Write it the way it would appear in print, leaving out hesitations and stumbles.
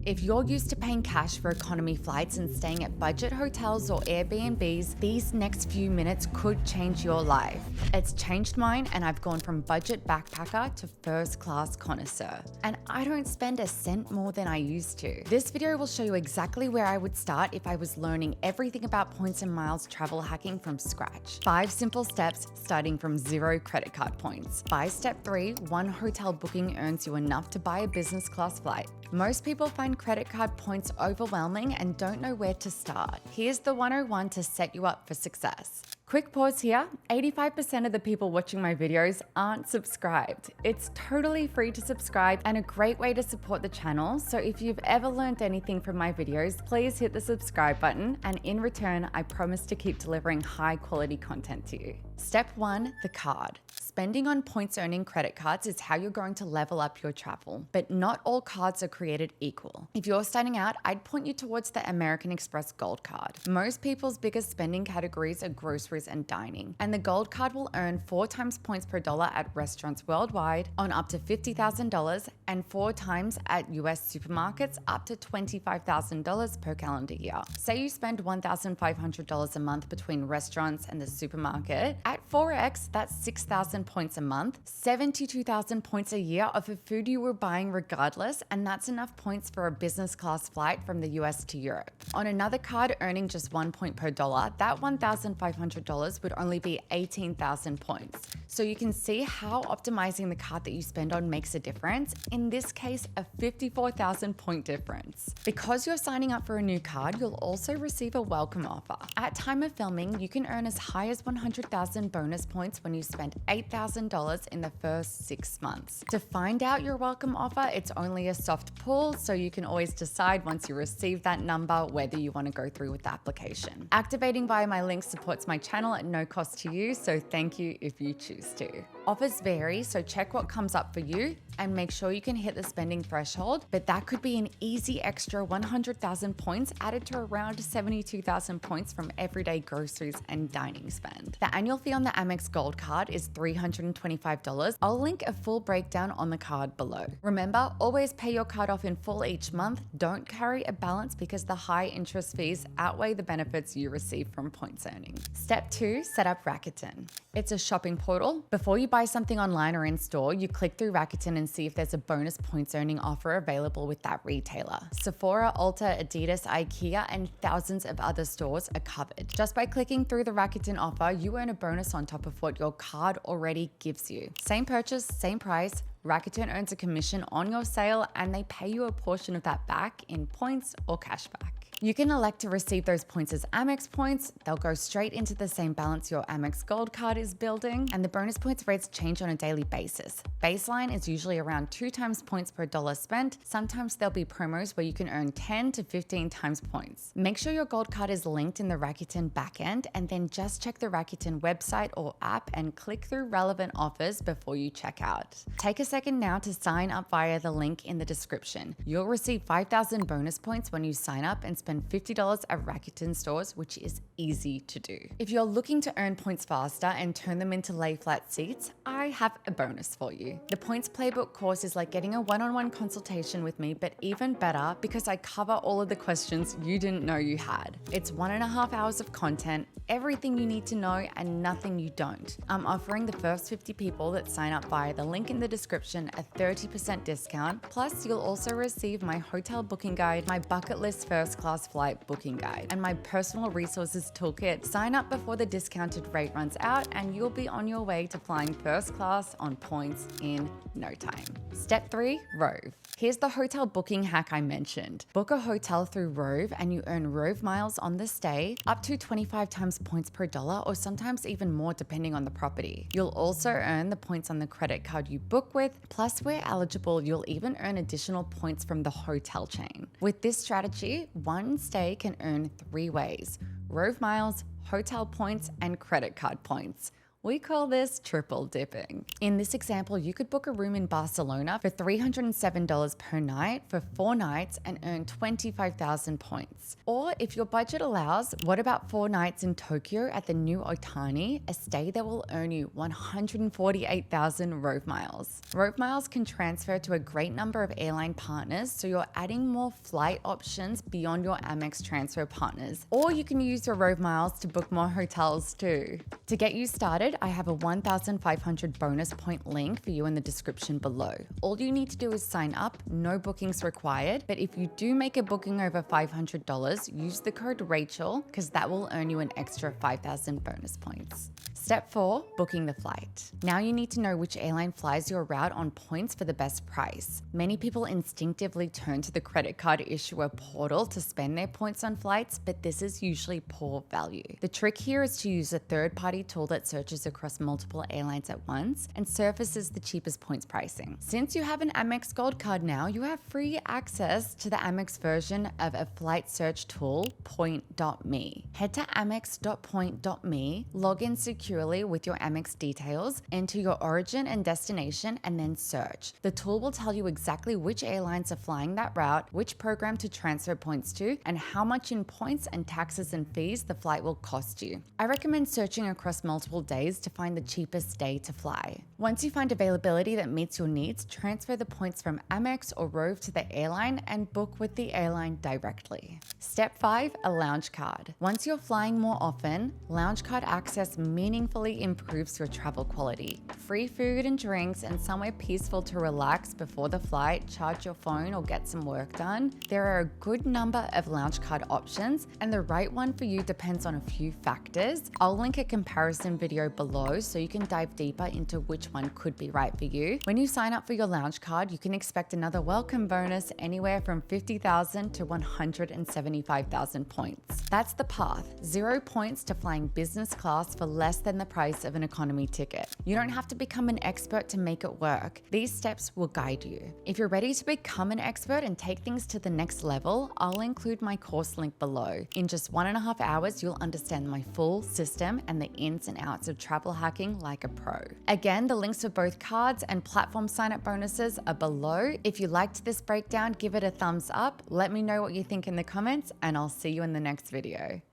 If you're used to paying cash for economy flights and staying at budget hotels or Airbnbs, these next few minutes could change your life. It's changed mine, and I've gone from budget backpacker to first class connoisseur. And I don't spend a cent more than I used to. This video will show you exactly where I would start if I was learning everything about points and miles travel hacking from scratch. 5 simple steps starting from 0 credit card points. By step 3, one hotel booking earns you enough to buy a business class flight. Most people find credit card points overwhelming and don't know where to start. Here's the 101 to set you up for success. Quick pause here. 85% of the people watching my videos aren't subscribed. It's totally free to subscribe and a great way to support the channel. So if you've ever learned anything from my videos, please hit the subscribe button, and in return, I promise to keep delivering high quality content to you. Step 1, the card. Spending on points earning credit cards is how you're going to level up your travel, but not all cards are created equal. If you're starting out, I'd point you towards the American Express Gold Card. Most people's biggest spending categories are groceries and dining, and the Gold Card will earn 4 times points per dollar at restaurants worldwide on up to $50,000 and 4 times at US supermarkets up to $25,000 per calendar year. Say you spend $1,500 a month between restaurants and the supermarket. At 4x, that's 6,000 points a month, 72,000 points a year of the food you were buying regardless, and that's enough points for a business class flight from the US to Europe. On another card earning just 1 point per dollar, that $1,500 would only be 18,000 points. So you can see how optimizing the card that you spend on makes a difference. In this case, a 54,000 point difference. Because you're signing up for a new card, you'll also receive a welcome offer. At time of filming, you can earn as high as 100,000 bonus points when you spend $8,000 in the first 6 months. To find out your welcome offer, it's only a soft pull, so you can always decide once you receive that number whether you want to go through with the application. Activating via my link supports my channel at no cost to you, so thank you if you choose to. Offers vary, so check what comes up for you and make sure you can hit the spending threshold, but that could be an easy extra 100,000 points added to around 72,000 points from everyday groceries and dining spend. The annual fee on the Amex Gold Card is $325. I'll link a full breakdown on the card below. Remember, always pay your card off in full each month. Don't carry a balance because the high interest fees outweigh the benefits you receive from points earning. Step 2, set up Rakuten. It's a shopping portal. Before you buy something online or in store, you click through Rakuten and see if there's a bonus points earning offer available with that retailer. Sephora, Ulta, Adidas, IKEA, and thousands of other stores are covered. Just by clicking through the Rakuten offer, you earn a bonus on top of what your card already gives you. Same purchase, same price. Rakuten earns a commission on your sale, and they pay you a portion of that back in points or cashback. You can elect to receive those points as Amex points. They'll go straight into the same balance your Amex Gold Card is building, and the bonus points rates change on a daily basis. Baseline is usually around 2 times points per dollar spent. Sometimes there'll be promos where you can earn 10 to 15 times points. Make sure your Gold Card is linked in the Rakuten backend, and then just check the Rakuten website or app and click through relevant offers before you check out. Take a second now to sign up via the link in the description. You'll receive 5,000 bonus points when you sign up and spend $50 at Rakuten stores, which is easy to do. If you're looking to earn points faster and turn them into lay flat seats, I have a bonus for you. The Points Playbook course is like getting a one-on-one consultation with me, but even better because I cover all of the questions you didn't know you had. It's 1.5 hours of content, everything you need to know and nothing you don't. I'm offering the first 50 people that sign up via the link in the description a 30% discount. Plus, you'll also receive my hotel booking guide, my bucket list first class flight booking guide, and my personal resources toolkit. Sign up before the discounted rate runs out and you'll be on your way to flying first class on points in no time. Step 3, Rove. Here's the hotel booking hack I mentioned. Book a hotel through Rove and you earn Rove miles on the stay, up to 25 times points per dollar, or sometimes even more depending on the property. You'll also earn the points on the credit card you book with, plus where eligible, you'll even earn additional points from the hotel chain. With this strategy, one stay can earn 3 ways: Rove miles, hotel points, and credit card points. We call this triple dipping. In this example, you could book a room in Barcelona for $307 per night for 4 nights and earn 25,000 points. Or if your budget allows, what about 4 nights in Tokyo at the new Otani, a stay that will earn you 148,000 Rove miles. Rove miles can transfer to a great number of airline partners, so you're adding more flight options beyond your Amex transfer partners. Or you can use your Rove miles to book more hotels too. To get you started, I have a 1,500 bonus point link for you in the description below. All you need to do is sign up, no bookings required, but if you do make a booking over $500, use the code Rachel because that will earn you an extra 5,000 bonus points. Step 4, booking the flight. Now you need to know which airline flies your route on points for the best price. Many people instinctively turn to the credit card issuer portal to spend their points on flights, but this is usually poor value. The trick here is to use a third-party tool that searches across multiple airlines at once and surfaces the cheapest points pricing. Since you have an Amex Gold card now, you have free access to the Amex version of a flight search tool, Point.me. Head to amex.point.me, log in securely with your Amex details, enter your origin and destination, and then search. The tool will tell you exactly which airlines are flying that route, which program to transfer points to, and how much in points and taxes and fees the flight will cost you. I recommend searching across multiple days to find the cheapest day to fly. Once you find availability that meets your needs, transfer the points from Amex or Rove to the airline and book with the airline directly. Step 5, a lounge card. Once you're flying more often, lounge card access meaningfully improves your travel quality. Free food and drinks and somewhere peaceful to relax before the flight, charge your phone or get some work done. There are a good number of lounge card options and the right one for you depends on a few factors. I'll link a comparison video below so you can dive deeper into which one could be right for you. When you sign up for your lounge card, you can expect another welcome bonus anywhere from 50,000 to 175,000 points. That's the path. 0 points to flying business class for less than the price of an economy ticket. You don't have to become an expert to make it work. These steps will guide you. If you're ready to become an expert and take things to the next level, I'll include my course link below. In just 1.5 hours, you'll understand my full system and the ins and outs of travel hacking like a pro. Again, the links for both cards and platform sign-up bonuses are below. If you liked this breakdown, give it a thumbs up. Let me know what you think in the comments, and I'll see you in the next video.